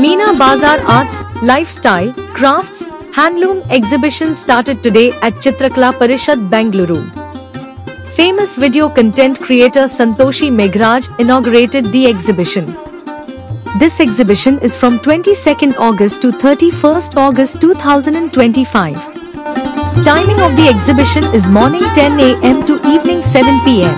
Meena Bazaar Arts, Lifestyle, Crafts, Handloom exhibition started today at Chitrakala Parishad, Bengaluru. Famous video content creator Santoshi Meghraj inaugurated the exhibition. This exhibition is from 22nd August to 31st August 2025. Timing of the exhibition is morning 10 a.m. to evening 7 p.m.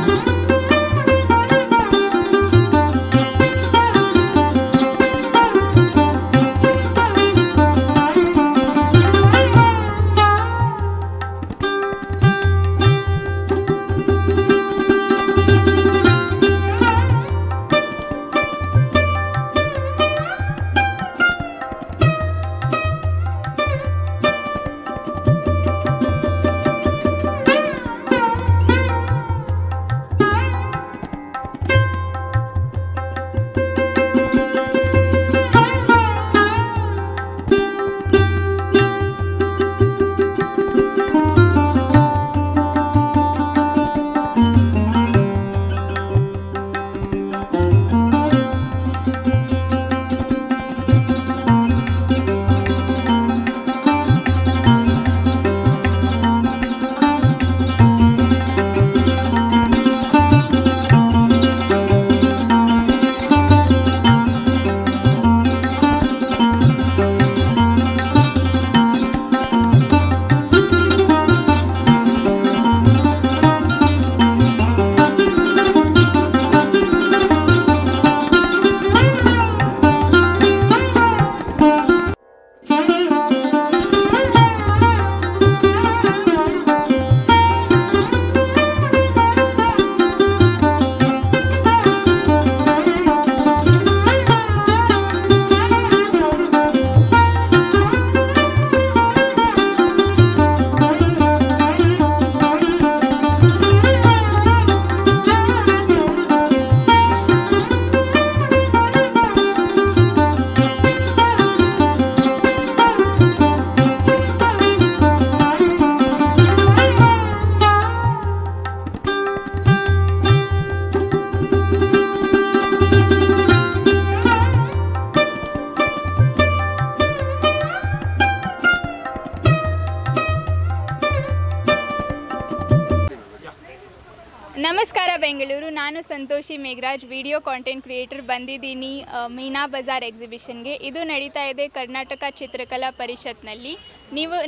ನಮಸ್ಕಾರ ಬೆಂಗಳೂರು. ನಾನು Santoshi Megharaj, video content creator. ಬಂದಿದ್ದೀನಿ ಮೀನಾ ಬಜಾರ್ ಎಕ್ಸಿಬಿಷನ್ಗೆ. ಇದು ನಡೀತಾ ಇದೆ ಕರ್ನಾಟಕ ಚಿತ್ರಕಲಾ ಪರಿಷತ್ನಲ್ಲಿ.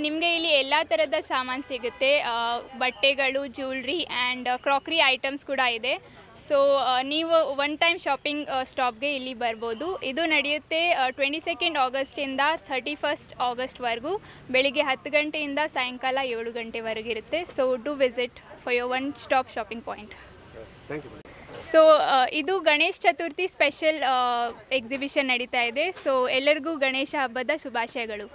ನಿಮಗೆ ಇಲ್ಲಿ ಎಲ್ಲ ಥರದ ಸಾಮಾನು ಸಿಗುತ್ತೆ. ಬಟ್ಟೆಗಳು, ಜ್ಯುವೆಲ್ರಿ ಆ್ಯಂಡ್ ಕ್ರಾಕರಿ ಐಟಮ್ಸ್ ಕೂಡ ಇದೆ. ಸೊ ನೀವು ಒನ್ ಟೈಮ್ ಶಾಪಿಂಗ್ ಸ್ಟಾಪ್ಗೆ ಇಲ್ಲಿ ಬರ್ಬೋದು. ಇದು ನಡೆಯುತ್ತೆ 22nd ಆಗಸ್ಟಿಂದ 31st ಆಗಸ್ಟ್ವರೆಗೂ. ಬೆಳಿಗ್ಗೆ 10 ಗಂಟೆಯಿಂದ ಸಾಯಂಕಾಲ 7 ಗಂಟೆವರೆಗೆ ಇರುತ್ತೆ. So do visit for your one stop shopping point. So ಇದು ಗಣೇಶ ಚತುರ್ಥಿ ಸ್ಪೆಷಲ್ ಎಕ್ಸಿಬಿಷನ್ ನಡೀತಾ ಇದೆ. ಸೊ ಎಲ್ಲರಿಗೂ ಗಣೇಶ ಹಬ್ಬದ ಶುಭಾಶಯಗಳು.